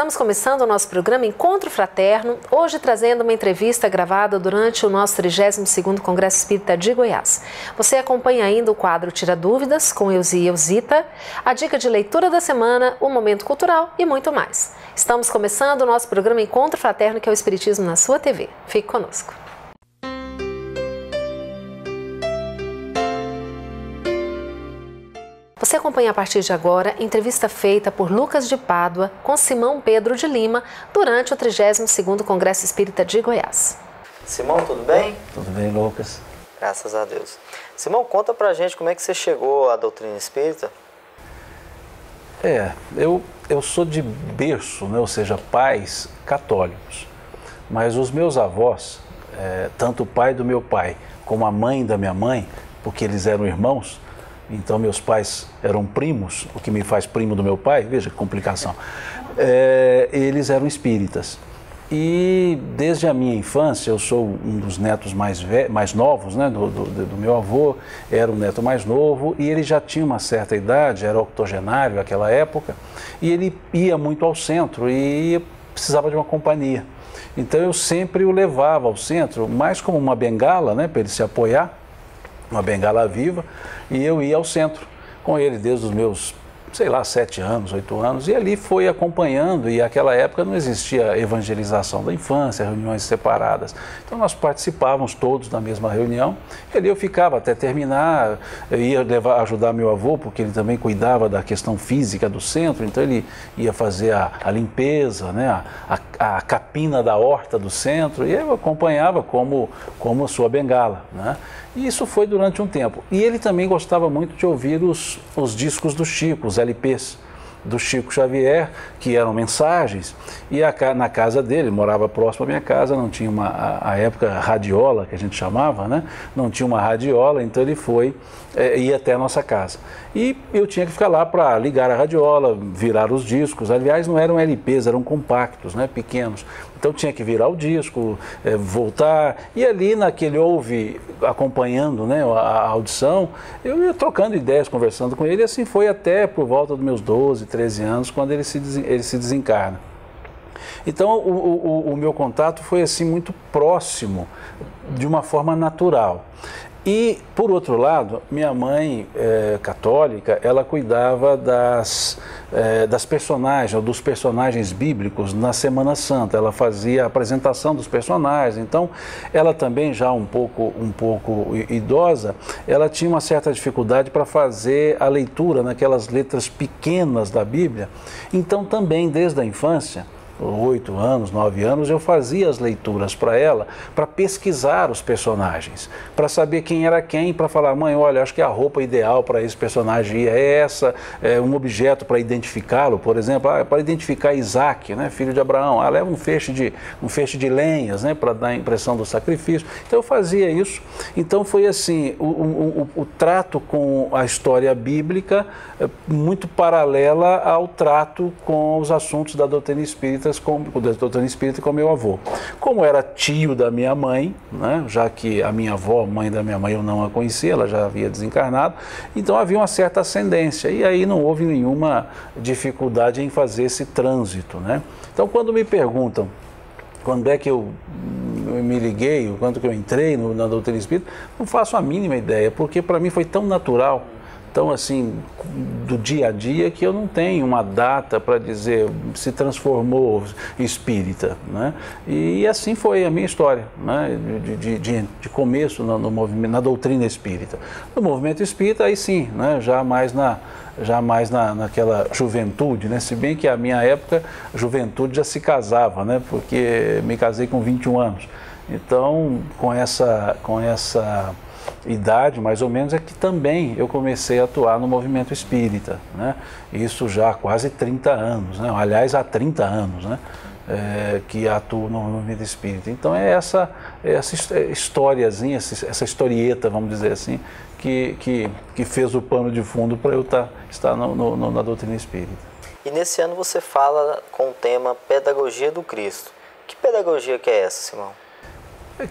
Estamos começando o nosso programa Encontro Fraterno, hoje trazendo uma entrevista gravada durante o nosso 32º Congresso Espírita de Goiás. Você acompanha ainda o quadro Tira Dúvidas com Euzi e Euzita, a dica de leitura da semana, o momento cultural e muito mais. Estamos começando o nosso programa Encontro Fraterno, que é o Espiritismo na sua TV. Fique conosco. Você acompanha a partir de agora entrevista feita por Lucas de Pádua com Simão Pedro de Lima durante o 32º Congresso Espírita de Goiás. Simão, tudo bem? Tudo bem, Lucas. Graças a Deus. Simão, conta pra gente como é que você chegou à doutrina espírita. Eu sou de berço, né, ou seja, pais católicos, mas os meus avós, tanto o pai do meu pai como a mãe da minha mãe, porque eles eram irmãos, então meus pais eram primos, o que me faz primo do meu pai, veja que complicação, eles eram espíritas. E desde a minha infância, eu sou um dos netos mais novos, né, do meu avô, era o neto mais novo, e ele já tinha uma certa idade, era octogenário naquela época, e ele ia muito ao centro e precisava de uma companhia. Então eu sempre o levava ao centro, mais como uma bengala, né, para ele se apoiar, uma bengala viva, e eu ia ao centro com ele desde os meus, 7 anos, 8 anos, e ali foi acompanhando, e naquela época não existia evangelização da infância, reuniões separadas. Então nós participávamos todos da mesma reunião, e ali eu ficava até terminar, eu ia ajudar meu avô, porque ele também cuidava da questão física do centro, então ele ia fazer a limpeza, né, a capina da horta do centro, e eu acompanhava como a sua bengala, né? E isso foi durante um tempo. E ele também gostava muito de ouvir os discos do Chico, os LPs do Chico Xavier, que eram mensagens, e na casa dele, morava próximo à minha casa, não tinha a época radiola, que a gente chamava, né? Não tinha uma radiola, então ele ia até a nossa casa. E eu tinha que ficar lá para ligar a radiola, virar os discos, aliás não eram LPs, eram compactos, né? Pequenos. Então tinha que virar o disco, voltar, e ali naquele acompanhando, né, a audição, eu ia trocando ideias, conversando com ele, e assim foi até por volta dos meus 12, 13 anos, quando ele se desencarna. Então o meu contato foi assim muito próximo, de uma forma natural. E, por outro lado, minha mãe católica, ela cuidava das personagens, ou dos personagens bíblicos na Semana Santa. Ela fazia a apresentação dos personagens. Então, ela também já um pouco idosa, ela tinha uma certa dificuldade para fazer a leitura naquelas letras pequenas da Bíblia. Então, também, desde a infância, 8 anos, 9 anos, eu fazia as leituras para ela, para pesquisar os personagens, para saber quem era quem, para falar, mãe, olha, acho que a roupa ideal para esse personagem é essa, um objeto para identificá-lo, por exemplo, para identificar Isaac, né, filho de Abraão, leva um feixe de lenhas, né, para dar a impressão do sacrifício. Então eu fazia isso. Então foi assim, o trato com a história bíblica muito paralela ao trato com os assuntos da doutrina espírita, com meu avô. Como era tio da minha mãe, né, já que a minha avó, mãe da minha mãe, eu não a conhecia, ela já havia desencarnado, então havia uma certa ascendência, e aí não houve nenhuma dificuldade em fazer esse trânsito, né? Então, quando me perguntam quando é que eu me liguei, quando que eu entrei na doutrina espírita, não faço a mínima ideia, porque para mim foi tão natural, tão assim, do dia a dia, que eu não tenho uma data para dizer se transformou espírita, né? E assim foi a minha história, né? De começo no movimento, na doutrina espírita. No movimento espírita, aí sim, né? já mais naquela juventude, né? Se bem que a minha época, a juventude já se casava, né? Porque me casei com 21 anos. Então, com essa idade, mais ou menos, é que também eu comecei a atuar no movimento espírita, né? Isso já há quase 30 anos, né? Aliás, há 30 anos, né? Que atuo no movimento espírita. Então é essa historiazinha, essa historieta, vamos dizer assim, que fez o pano de fundo para eu estar na doutrina espírita. E nesse ano você fala com o tema Pedagogia do Cristo. Que pedagogia que é essa, Simão?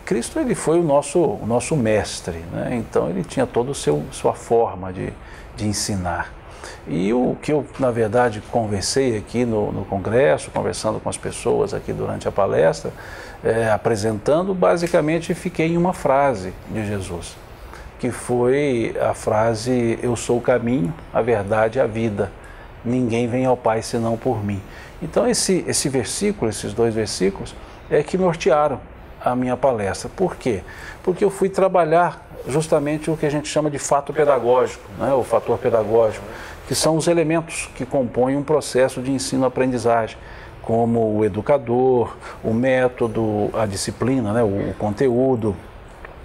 Cristo, ele foi o nosso mestre, né? Então ele tinha toda a sua forma de ensinar. E o que eu, na verdade, conversei aqui no congresso, conversando com as pessoas aqui durante a palestra, apresentando, basicamente fiquei em uma frase de Jesus, que foi a frase: eu sou o caminho, a verdade e a vida. Ninguém vem ao Pai senão por mim. Então esse versículo, esses dois versículos, é que nortearam a minha palestra. Por quê? Porque eu fui trabalhar justamente o que a gente chama de fato pedagógico, né? O fator pedagógico, que são os elementos que compõem um processo de ensino-aprendizagem, como o educador, o método, a disciplina, né? O conteúdo,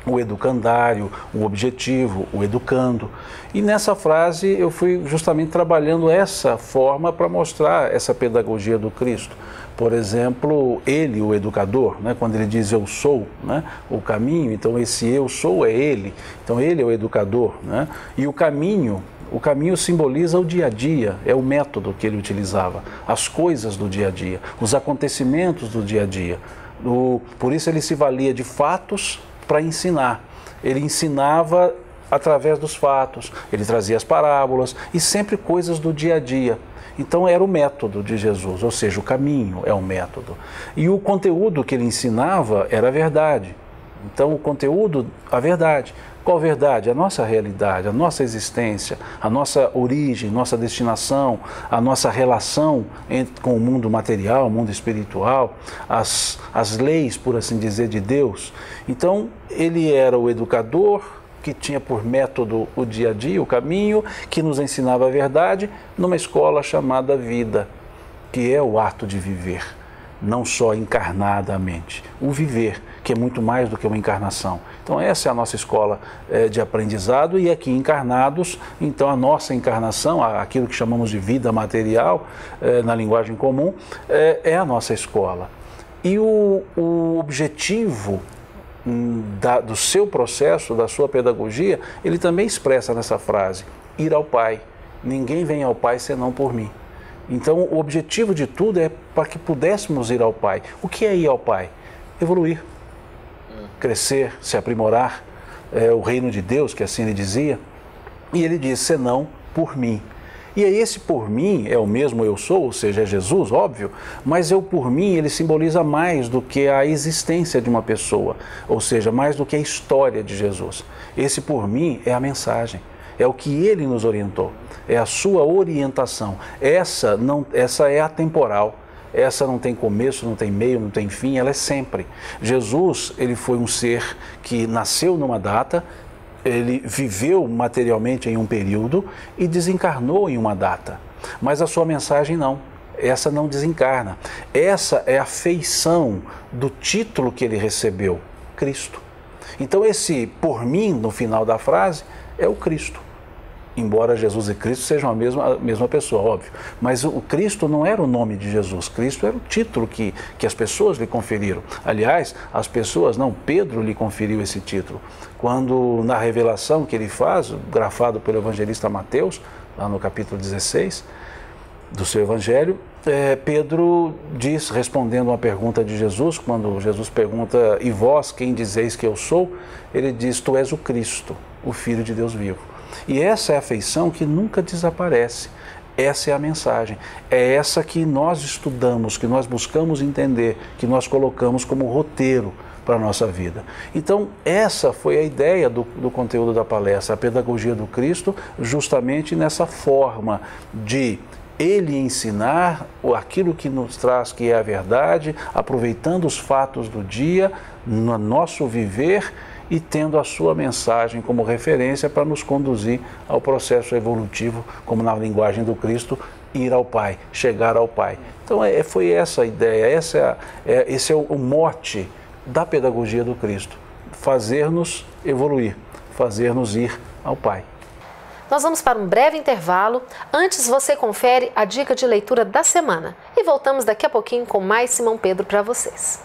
o educandário, o objetivo, o educando. E nessa frase eu fui justamente trabalhando essa forma para mostrar essa pedagogia do Cristo. Por exemplo, ele, o educador, né, quando ele diz eu sou, né, o caminho, então esse eu sou é ele, então ele é o educador, né, e o caminho simboliza o dia a dia, é o método que ele utilizava, as coisas do dia a dia, os acontecimentos do dia a dia. Por isso ele se valia de fatos para ensinar. Ele ensinava através dos fatos, ele trazia as parábolas e sempre coisas do dia a dia. Então era o método de Jesus, ou seja, o caminho é o método. E o conteúdo que ele ensinava era a verdade. Então o conteúdo, a verdade. Qual verdade? A nossa realidade, a nossa existência, a nossa origem, nossa destinação, a nossa relação com o mundo material, o mundo espiritual, as leis, por assim dizer, de Deus. Então, ele era o educador que tinha por método o dia a dia, o caminho, que nos ensinava a verdade, numa escola chamada vida, que é o ato de viver, não só encarnadamente, o viver, que é muito mais do que uma encarnação. Então essa é a nossa escola de aprendizado, e aqui encarnados, então a nossa encarnação, aquilo que chamamos de vida material, na linguagem comum, é a nossa escola. E o objetivo do seu processo, da sua pedagogia, ele também expressa nessa frase: ir ao Pai. Ninguém vem ao Pai senão por mim. Então o objetivo de tudo é para que pudéssemos ir ao Pai. O que é ir ao Pai? Evoluir, crescer, se aprimorar, o reino de Deus, que assim ele dizia. E ele diz: senão por mim. E aí esse por mim é o mesmo eu sou, ou seja, é Jesus, óbvio, mas eu por mim, ele simboliza mais do que a existência de uma pessoa, ou seja, mais do que a história de Jesus. Esse por mim é a mensagem, é o que ele nos orientou, é a sua orientação. Essa é atemporal, essa não tem começo, não tem meio, não tem fim, ela é sempre. Jesus, ele foi um ser que nasceu numa data, ele viveu materialmente em um período e desencarnou em uma data. Mas a sua mensagem não, essa não desencarna. Essa é a feição do título que ele recebeu, Cristo. Então esse por mim, no final da frase, é o Cristo. Embora Jesus e Cristo sejam a mesma pessoa, óbvio. Mas o Cristo não era o nome de Jesus, Cristo era o título que as pessoas lhe conferiram. Aliás, as pessoas, não, Pedro lhe conferiu esse título. Quando na revelação que ele faz, grafado pelo evangelista Mateus, lá no capítulo 16 do seu evangelho, Pedro diz, respondendo uma pergunta de Jesus, quando Jesus pergunta: e vós quem dizeis que eu sou? Ele diz: tu és o Cristo, o Filho de Deus vivo. E essa é a feição que nunca desaparece. Essa é a mensagem. É essa que nós estudamos, que nós buscamos entender, que nós colocamos como roteiro para a nossa vida. Então, essa foi a ideia do conteúdo da palestra, a pedagogia do Cristo, justamente nessa forma de ele ensinar aquilo que nos traz, que é a verdade, aproveitando os fatos do dia, no nosso viver, e tendo a sua mensagem como referência para nos conduzir ao processo evolutivo, como na linguagem do Cristo, ir ao Pai, chegar ao Pai. Então foi essa a ideia, esse é o mote da pedagogia do Cristo, fazer-nos evoluir, fazer-nos ir ao Pai. Nós vamos para um breve intervalo. Antes, você confere a dica de leitura da semana. E voltamos daqui a pouquinho com mais Simão Pedro para vocês.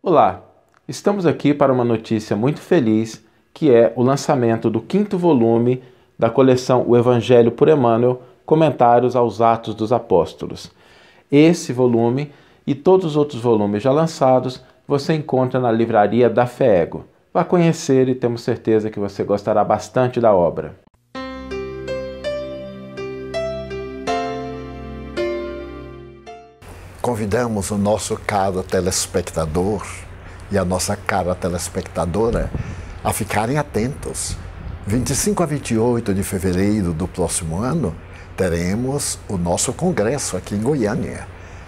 Olá, estamos aqui para uma notícia muito feliz, que é o lançamento do 5º volume da coleção O Evangelho por Emmanuel, Comentários aos Atos dos Apóstolos. Esse volume e todos os outros volumes já lançados você encontra na livraria da FEEGO. Vá conhecer e temos certeza que você gostará bastante da obra. Convidamos o nosso caro telespectador e a nossa cara telespectadora a ficarem atentos. 25 a 28 de fevereiro do próximo ano, teremos o nosso congresso aqui em Goiânia.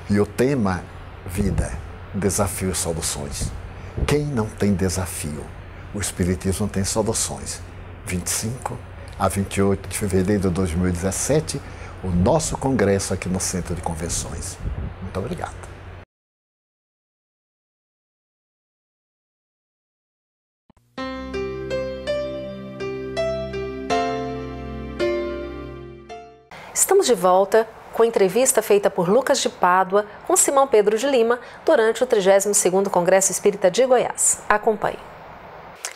E o tema, vida, desafio e soluções. Quem não tem desafio? O Espiritismo tem soluções. 25 a 28 de fevereiro de 2017, o nosso congresso aqui no Centro de Convenções. Muito obrigado. Estamos de volta com entrevista feita por Lucas de Pádua com Simão Pedro de Lima durante o 32º Congresso Espírita de Goiás. Acompanhe.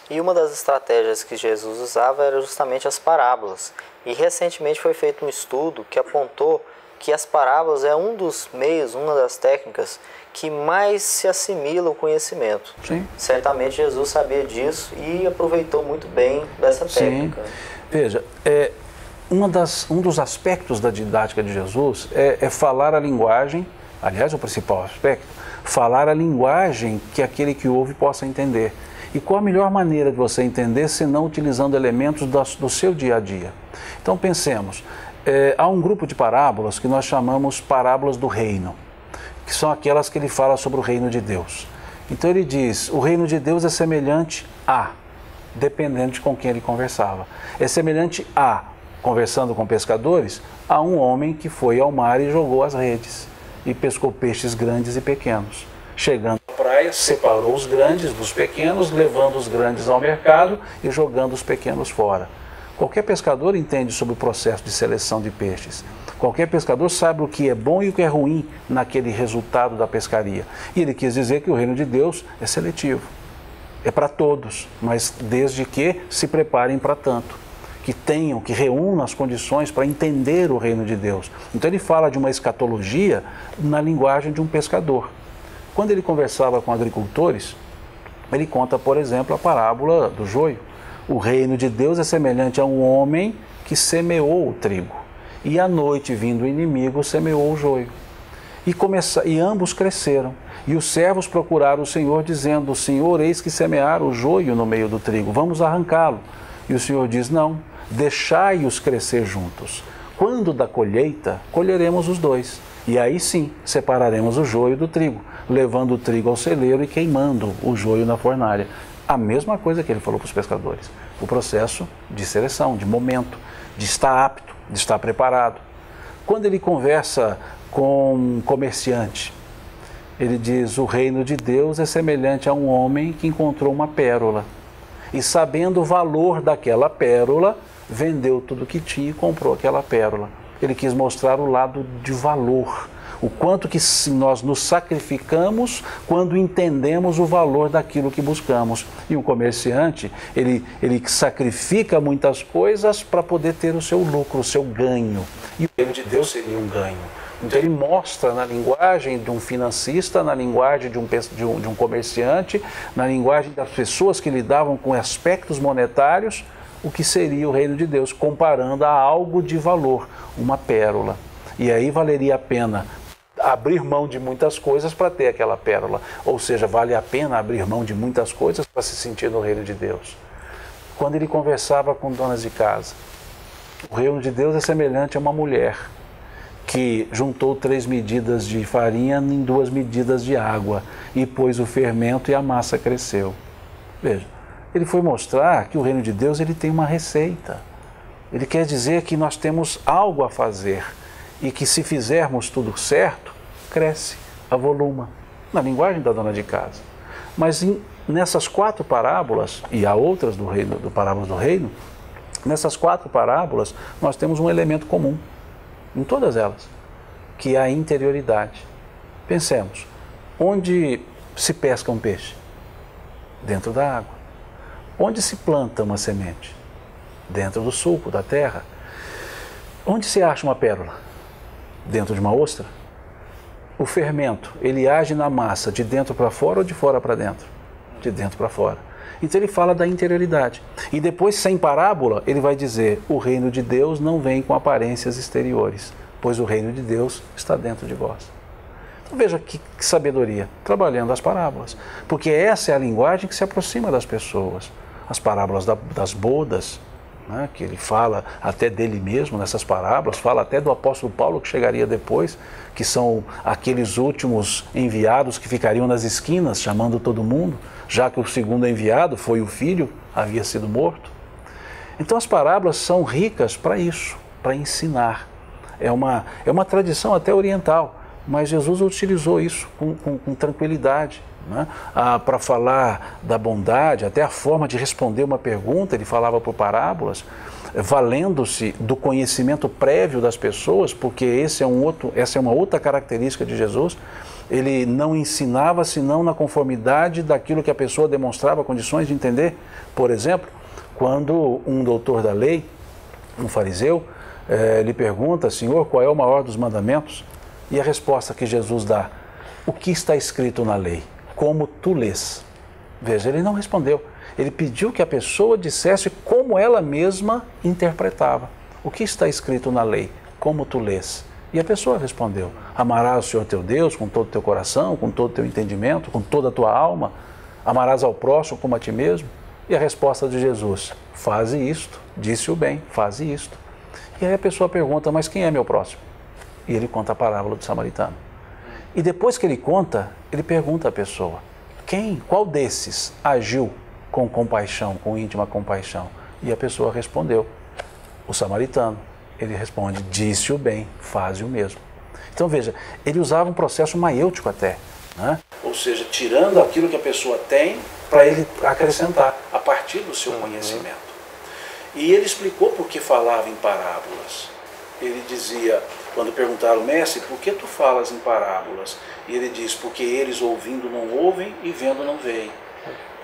E uma das estratégias que Jesus usava era justamente as parábolas. E recentemente foi feito um estudo que apontou que as parábolas é um dos meios, uma das técnicas que mais se assimila ao conhecimento. Sim. Certamente Jesus sabia disso e aproveitou muito bem dessa técnica. Sim. Veja, um dos aspectos da didática de Jesus é falar a linguagem, aliás, o principal aspecto, falar a linguagem que aquele que ouve possa entender. E qual a melhor maneira de você entender, se não utilizando elementos do seu dia a dia? Então pensemos, há um grupo de parábolas que nós chamamos parábolas do reino, que são aquelas que ele fala sobre o reino de Deus. Então ele diz, o reino de Deus é semelhante a, dependendo de com quem ele conversava. É semelhante a, conversando com pescadores, a um homem que foi ao mar e jogou as redes e pescou peixes grandes e pequenos. Chegando à praia, separou os grandes dos pequenos, levando os grandes ao mercado e jogando os pequenos fora. Qualquer pescador entende sobre o processo de seleção de peixes. Qualquer pescador sabe o que é bom e o que é ruim naquele resultado da pescaria. E ele quis dizer que o reino de Deus é seletivo. É para todos, mas desde que se preparem para tanto. Que reúnam as condições para entender o reino de Deus. Então ele fala de uma escatologia na linguagem de um pescador. Quando ele conversava com agricultores, ele conta, por exemplo, a parábola do joio. O reino de Deus é semelhante a um homem que semeou o trigo. E à noite, vindo o inimigo, semeou o joio. E ambos cresceram. E os servos procuraram o Senhor, dizendo, Senhor, eis que semearam o joio no meio do trigo, vamos arrancá-lo. E o Senhor diz, não, deixai-os crescer juntos. Quando da colheita, colheremos os dois. E aí sim, separaremos o joio do trigo, levando o trigo ao celeiro e queimando o joio na fornalha. A mesma coisa que ele falou para os pescadores. O processo de seleção, de momento, de estar apto, de estar preparado. Quando ele conversa com um comerciante, ele diz, o reino de Deus é semelhante a um homem que encontrou uma pérola. E sabendo o valor daquela pérola, vendeu tudo que tinha e comprou aquela pérola. Ele quis mostrar o lado de valor, o quanto que nós nos sacrificamos quando entendemos o valor daquilo que buscamos. E um comerciante, ele sacrifica muitas coisas para poder ter o seu lucro, o seu ganho. E o reino de Deus seria um ganho. Então ele mostra na linguagem de um financista, na linguagem de um comerciante, na linguagem das pessoas que lidavam com aspectos monetários, o que seria o reino de Deus, comparando a algo de valor, uma pérola. E aí valeria a pena abrir mão de muitas coisas para ter aquela pérola. Ou seja, vale a pena abrir mão de muitas coisas para se sentir no reino de Deus. Quando ele conversava com donas de casa, o reino de Deus é semelhante a uma mulher que juntou 3 medidas de farinha em 2 medidas de água e pôs o fermento e a massa cresceu. Veja, ele foi mostrar que o reino de Deus ele tem uma receita. Ele quer dizer que nós temos algo a fazer e que se fizermos tudo certo, cresce, avoluma, na linguagem da dona de casa. Mas nessas 4 parábolas, e há outras do parábolas do reino, nessas 4 parábolas nós temos um elemento comum, em todas elas, que é a interioridade. Pensemos, onde se pesca um peixe? Dentro da água. Onde se planta uma semente? Dentro do sulco, da terra. Onde se acha uma pérola? Dentro de uma ostra. O fermento, ele age na massa de dentro para fora ou de fora para dentro? De dentro para fora. Então ele fala da interioridade. E depois, sem parábola, ele vai dizer: o reino de Deus não vem com aparências exteriores, pois o reino de Deus está dentro de vós. Então veja que sabedoria, trabalhando as parábolas. Porque essa é a linguagem que se aproxima das pessoas. As parábolas das bodas, né, que ele fala até dele mesmo nessas parábolas, fala até do apóstolo Paulo que chegaria depois, que são aqueles últimos enviados que ficariam nas esquinas chamando todo mundo, já que o segundo enviado foi o filho, havia sido morto. Então as parábolas são ricas para isso, para ensinar. É uma tradição até oriental, mas Jesus utilizou isso com tranquilidade, né? Para falar da bondade, até a forma de responder uma pergunta, ele falava por parábolas, valendo-se do conhecimento prévio das pessoas, porque essa é uma outra característica de Jesus. Ele não ensinava senão na conformidade daquilo que a pessoa demonstrava condições de entender. Por exemplo, quando um doutor da lei, um fariseu, lhe pergunta: Senhor, qual é o maior dos mandamentos? E a resposta que Jesus dá: o que está escrito na lei? Como tu lês? Veja, ele não respondeu. Ele pediu que a pessoa dissesse como ela mesma interpretava. O que está escrito na lei? Como tu lês? E a pessoa respondeu: amarás o Senhor teu Deus com todo o teu coração, com todo o teu entendimento, com toda a tua alma. Amarás ao próximo como a ti mesmo. E a resposta de Jesus: faze isto, disse-o bem, faze isto. E aí a pessoa pergunta: mas quem é meu próximo? E ele conta a parábola do samaritano. E depois que ele conta, ele pergunta à pessoa: qual desses agiu com compaixão, com íntima compaixão? E a pessoa respondeu: o samaritano. Ele responde: disse-o bem, faze o mesmo. Então veja, ele usava um processo maiêutico até, né? Ou seja, tirando aquilo que a pessoa tem para ele acrescentar a partir do seu conhecimento. E ele explicou por que falava em parábolas. Ele dizia, quando perguntaram: mestre, por que tu falas em parábolas? E ele diz: porque eles ouvindo não ouvem e vendo não veem.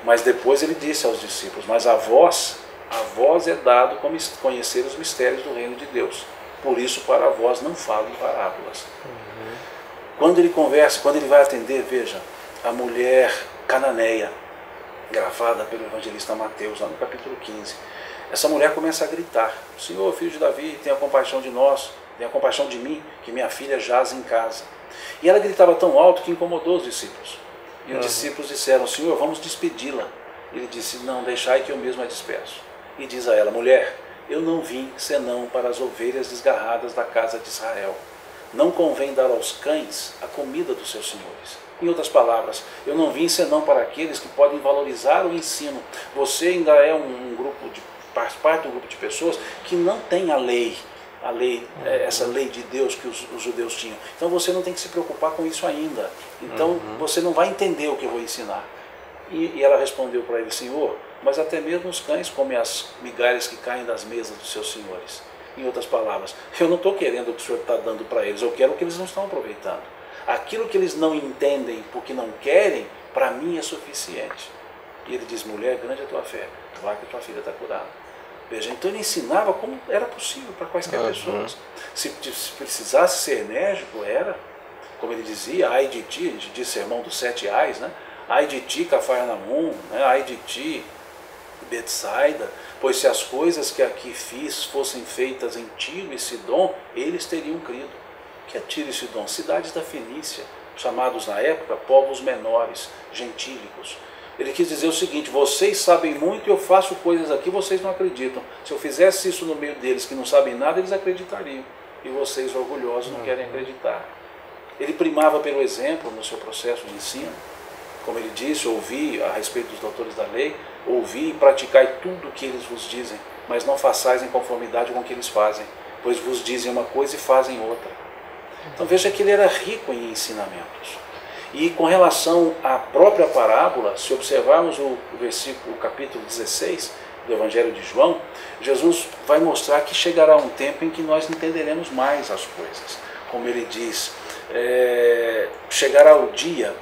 Mas depois ele disse aos discípulos: mas a vós é dado conhecer os mistérios do reino de Deus. Por isso, para vós não falo em parábolas. Quando ele conversa, quando ele vai atender, veja, a mulher cananeia, gravada pelo evangelista Mateus, lá no capítulo 15. Essa mulher começa a gritar: Senhor, filho de Davi, tenha compaixão de nós, tenha compaixão de mim, que minha filha jaz em casa. E ela gritava tão alto que incomodou os discípulos. E os discípulos disseram: Senhor, vamos despedi-la. Ele disse: não, deixai que eu mesmo a despeço. E diz a ela: mulher, eu não vim senão para as ovelhas desgarradas da casa de Israel. Não convém dar aos cães a comida dos seus senhores. Em outras palavras, eu não vim senão para aqueles que podem valorizar o ensino. Você ainda é faz parte de um grupo de pessoas que não tem a lei, essa lei de Deus que os judeus tinham. Então você não tem que se preocupar com isso ainda. Então você não vai entender o que eu vou ensinar. E ela respondeu para ele: Senhor, mas até mesmo os cães comem as migalhas que caem das mesas dos seus senhores. Em outras palavras, eu não estou querendo o que o Senhor está dando para eles, eu quero o que eles não estão aproveitando. Aquilo que eles não entendem porque não querem, para mim é suficiente. E ele diz: mulher, grande é a tua fé, vai que tua filha está curada. Veja, então ele ensinava como era possível para quaisquer pessoas. Se precisasse ser enérgico, era. Como ele dizia: ai de ti, a gente diz sermão dos 7 ais, né? Ai de ti, Cafarnaum, né? Ai de ti, Betsaida, pois se as coisas que aqui fiz fossem feitas em Tiro e Sidom, eles teriam crido. Que é Tiro e Sidom? Cidades da Fenícia, chamados na época povos menores, gentílicos. Ele quis dizer o seguinte: vocês sabem muito e eu faço coisas aqui, vocês não acreditam. Se eu fizesse isso no meio deles que não sabem nada, eles acreditariam. E vocês, orgulhosos, não querem acreditar. Ele primava pelo exemplo no seu processo de ensino. Como ele disse: ouvi a respeito dos doutores da lei, ouvi e praticai tudo o que eles vos dizem, mas não façais em conformidade com o que eles fazem, pois vos dizem uma coisa e fazem outra. Então veja que ele era rico em ensinamentos. E com relação à própria parábola, se observarmos o capítulo 16 do Evangelho de João, Jesus vai mostrar que chegará um tempo em que nós entenderemos mais as coisas. Como ele diz, chegará o dia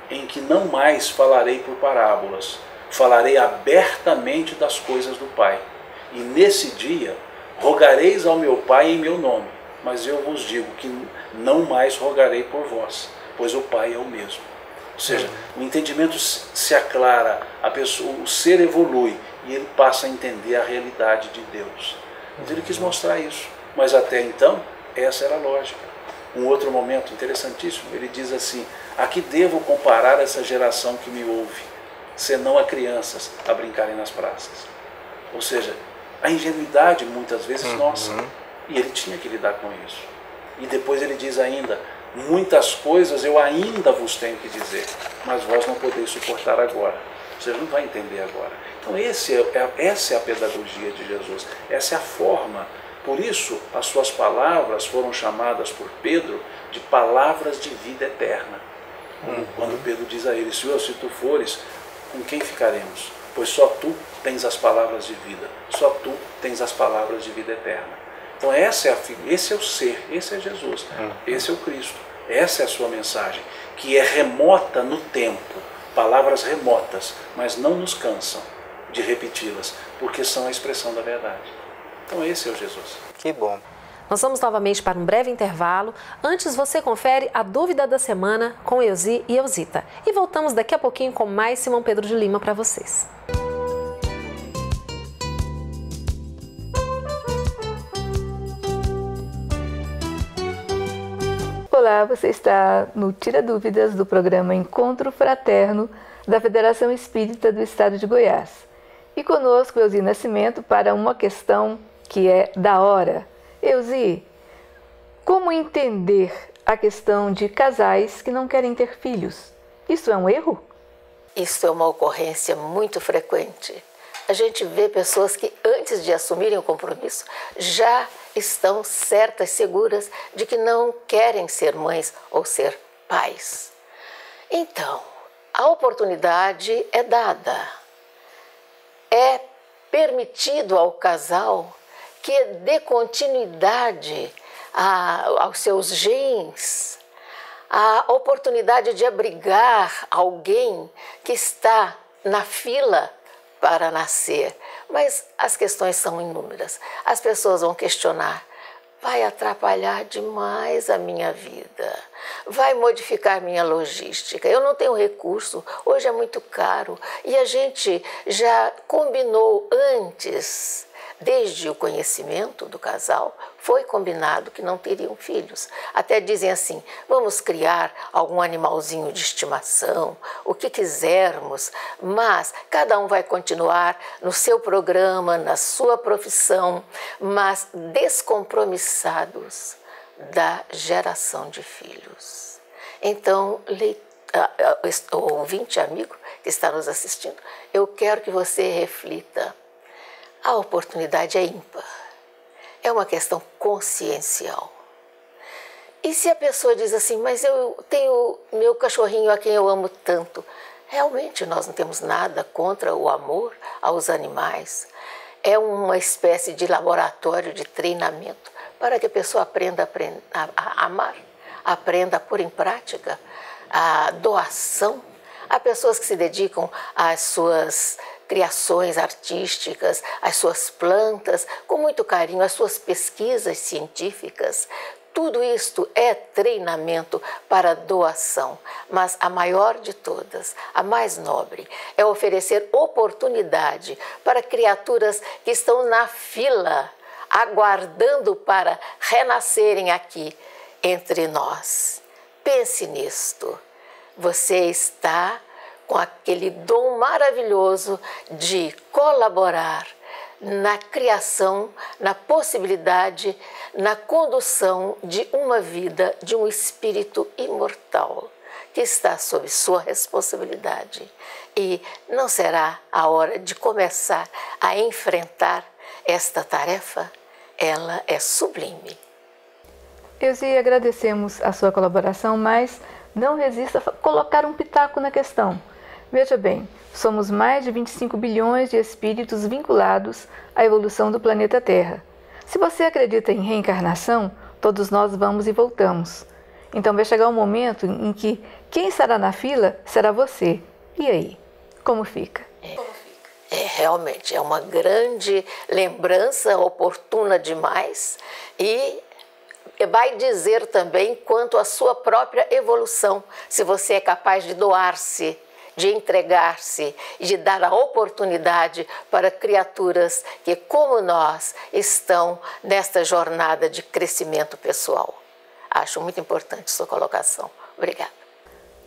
em que não mais falarei por parábolas, falarei abertamente das coisas do Pai. E nesse dia rogareis ao meu Pai em meu nome, mas eu vos digo que não mais rogarei por vós, pois o Pai é o mesmo. Ou seja, o entendimento se aclara, a pessoa, o ser evolui e ele passa a entender a realidade de Deus. Então ele quis mostrar isso, mas até então essa era a lógica. Um outro momento interessantíssimo, ele diz assim: a que devo comparar essa geração que me ouve, senão a crianças a brincarem nas praças? Ou seja, a ingenuidade muitas vezes nossa, e ele tinha que lidar com isso. E depois ele diz ainda: muitas coisas eu ainda vos tenho que dizer, mas vós não podeis suportar agora. Você não vai entender agora. Então essa é a pedagogia de Jesus, essa é a forma. Por isso as suas palavras foram chamadas por Pedro de palavras de vida eterna. Quando Pedro diz a ele: Senhor, se tu fores, com quem ficaremos? Pois só tu tens as palavras de vida, só tu tens as palavras de vida eterna. Então esse é o ser, esse é Jesus, esse é o Cristo, essa é a sua mensagem, que é remota no tempo, palavras remotas, mas não nos cansam de repeti-las, porque são a expressão da verdade. Então esse é o Jesus. Que bom. Nós vamos novamente para um breve intervalo. Antes você confere a dúvida da semana com Eusi e Eusita. E voltamos daqui a pouquinho com mais Simão Pedro de Lima para vocês. Olá, você está no Tira Dúvidas do programa Encontro Fraterno da Federação Espírita do Estado de Goiás. E conosco Eusi Nascimento para uma questão que é da hora. Eusi, como entender a questão de casais que não querem ter filhos? Isso é um erro? Isso é uma ocorrência muito frequente. A gente vê pessoas que antes de assumirem o compromisso já estão certas, seguras de que não querem ser mães ou ser pais. Então, a oportunidade é dada. É permitido ao casal que dê continuidade aos seus genes, a oportunidade de abrigar alguém que está na fila para nascer. Mas as questões são inúmeras. As pessoas vão questionar: vai atrapalhar demais a minha vida, vai modificar minha logística, eu não tenho recurso, hoje é muito caro. E a gente já combinou antes, desde o conhecimento do casal, foi combinado que não teriam filhos. Até dizem assim: vamos criar algum animalzinho de estimação, o que quisermos, mas cada um vai continuar no seu programa, na sua profissão, mas descompromissados da geração de filhos. Então, o ouvinte amigo que está nos assistindo, eu quero que você reflita. A oportunidade é ímpar. É uma questão consciencial. E se a pessoa diz assim: mas eu tenho meu cachorrinho a quem eu amo tanto. Realmente nós não temos nada contra o amor aos animais. É uma espécie de laboratório de treinamento para que a pessoa aprenda a amar, aprenda a pôr em prática a doação. Há pessoas que se dedicam às suas criações artísticas, às suas plantas, com muito carinho, às suas pesquisas científicas. Tudo isto é treinamento para doação, mas a maior de todas, a mais nobre, é oferecer oportunidade para criaturas que estão na fila, aguardando para renascerem aqui entre nós. Pense nisto. Você está com aquele dom maravilhoso de colaborar na criação, na possibilidade, na condução de uma vida, de um espírito imortal que está sob sua responsabilidade. E não será a hora de começar a enfrentar esta tarefa? Ela é sublime. Eusi, agradecemos a sua colaboração, mas não resista a colocar um pitaco na questão. Veja bem, somos mais de 25 bilhões de espíritos vinculados à evolução do planeta Terra. Se você acredita em reencarnação, todos nós vamos e voltamos. Então vai chegar um momento em que quem estará na fila será você. E aí, como fica? Realmente, é uma grande lembrança, oportuna demais, e vai dizer também quanto à sua própria evolução, se você é capaz de doar-se, de entregar-se e de dar a oportunidade para criaturas que, como nós, estão nesta jornada de crescimento pessoal. Acho muito importante sua colocação. Obrigada.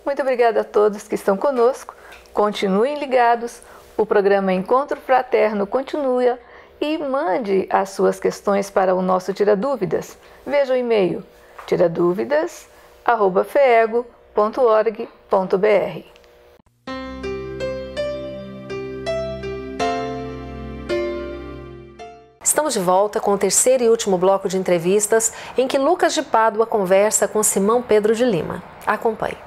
Muito obrigada a todos que estão conosco. Continuem ligados. O programa Encontro Fraterno continua e mande as suas questões para o nosso Tira Dúvidas. Veja o e-mail tiraduvidas@feego.org.br. Estamos de volta com o terceiro e último bloco de entrevistas em que Lucas de Pádua conversa com Simão Pedro de Lima. Acompanhe.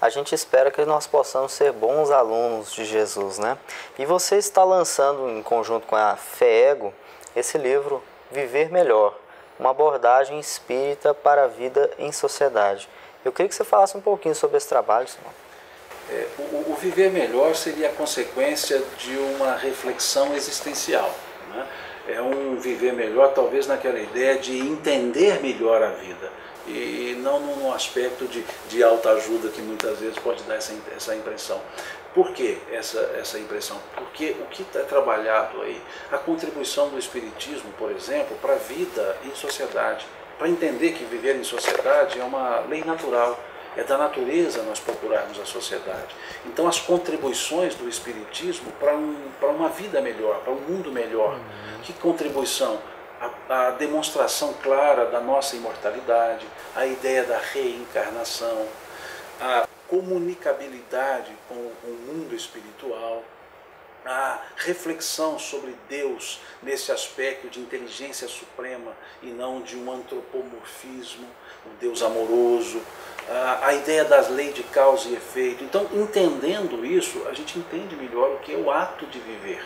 A gente espera que nós possamos ser bons alunos de Jesus, né? E você está lançando, em conjunto com a FEEGO, esse livro Viver Melhor, uma abordagem espírita para a vida em sociedade. Eu queria que você falasse um pouquinho sobre esse trabalho, Simão. O Viver Melhor seria a consequência de uma reflexão existencial, né? É um viver melhor, talvez naquela ideia de entender melhor a vida, e não num aspecto de autoajuda que muitas vezes pode dar essa impressão. Por que essa impressão? Porque o que está trabalhado aí, a contribuição do Espiritismo, por exemplo, para a vida em sociedade, para entender que viver em sociedade é uma lei natural, é da natureza nós procurarmos a sociedade. Então as contribuições do Espiritismo para uma vida melhor, para um mundo melhor. Que contribuição? A demonstração clara da nossa imortalidade, a ideia da reencarnação, a comunicabilidade com o mundo espiritual, a reflexão sobre Deus nesse aspecto de inteligência suprema e não de um antropomorfismo, o Deus amoroso, a ideia das leis de causa e efeito. Então, entendendo isso, a gente entende melhor o que é o ato de viver.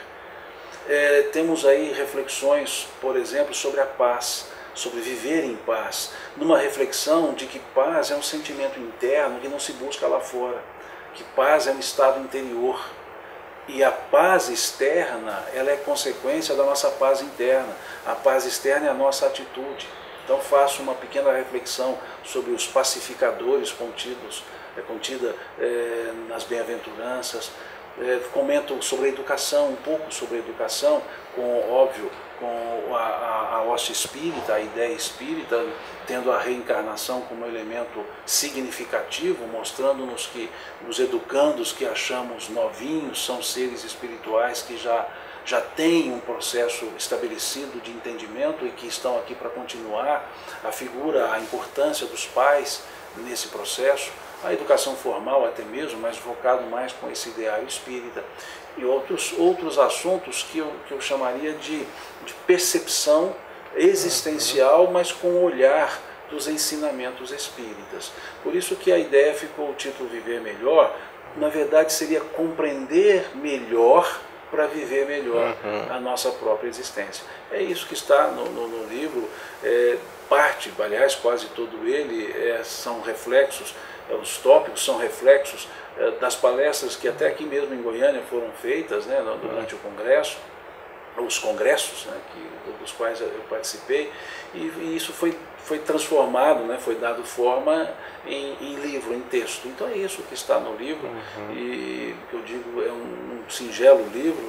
Temos aí reflexões, por exemplo, sobre a paz, sobre viver em paz, numa reflexão de que paz é um sentimento interno que não se busca lá fora, que paz é um estado interior. E a paz externa, ela é consequência da nossa paz interna. A paz externa é a nossa atitude. Então faço uma pequena reflexão sobre os pacificadores contida nas bem-aventuranças. Comento sobre a educação, um pouco sobre a educação, com a hoste espírita, a ideia espírita, tendo a reencarnação como elemento significativo, mostrando-nos que os educandos que achamos novinhos são seres espirituais que já têm um processo estabelecido de entendimento e que estão aqui para continuar. A figura, a importância dos pais nesse processo, a educação formal até mesmo, mas focado mais com esse ideário espírita, e outros assuntos que eu chamaria de percepção existencial, mas com o olhar dos ensinamentos espíritas. Por isso que a ideia ficou o título Viver Melhor, na verdade seria compreender melhor para viver melhor a nossa própria existência. É isso que está no livro, aliás, quase todo ele são reflexos, os tópicos são reflexos das palestras que até aqui mesmo em Goiânia foram feitas, né, durante o congresso, os congressos, né, dos quais eu participei, e isso foi transformado, né, foi dado forma em livro, em texto. Então é isso que está no livro, e eu digo, é um singelo livro,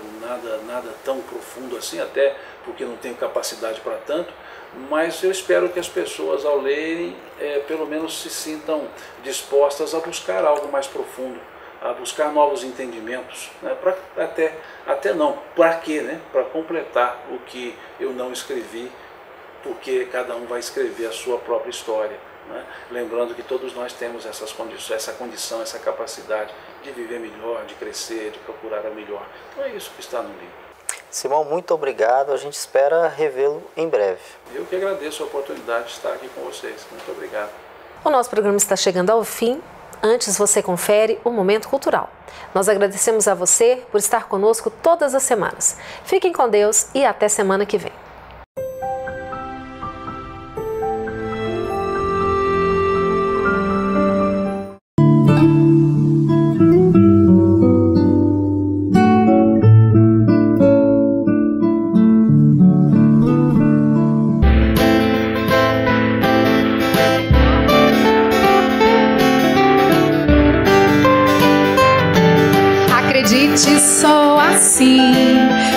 nada tão profundo assim, até porque não tenho capacidade para tanto, mas eu espero que as pessoas, ao lerem, pelo menos se sintam dispostas a buscar algo mais profundo, a buscar novos entendimentos, né? Para quê? Né? Para completar o que eu não escrevi, porque cada um vai escrever a sua própria história, né? Lembrando que todos nós temos essa condição, essa capacidade de viver melhor, de crescer, de procurar a melhor. Então é isso que está no livro. Simão, muito obrigado. A gente espera revê-lo em breve. Eu que agradeço a oportunidade de estar aqui com vocês. Muito obrigado. O nosso programa está chegando ao fim. Antes, você confere o Momento Cultural. Nós agradecemos a você por estar conosco todas as semanas. Fiquem com Deus e até semana que vem. assim,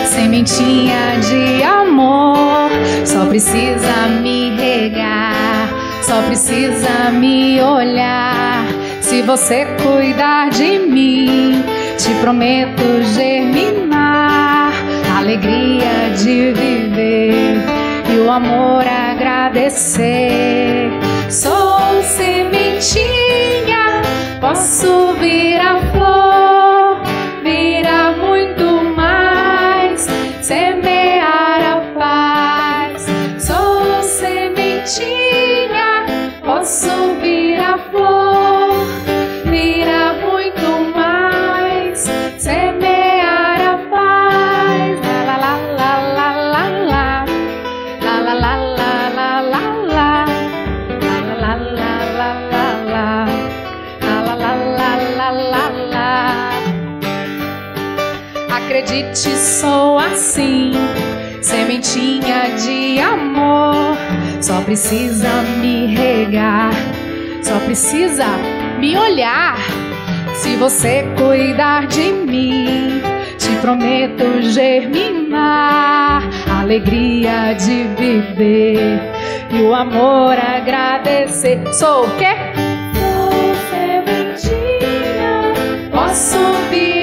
sementinha de amor. Só precisa me regar, só precisa me olhar. Se você cuidar de mim, te prometo germinar, alegria de viver e o amor agradecer. Sou sementinha, posso virar flor, virar muito mais, semear a paz. Sou sementinha, posso virar flor, virar muito mais, semear a paz. La la la la la la, la la la la la la la, la la la la la la, la la la la la la. Acredite, sou assim, sementinha de amor. Só precisa me regar, só precisa me olhar. Se você cuidar de mim, te prometo germinar, alegria de viver e o amor agradecer. Sou o quê? Sou sementinha, posso vir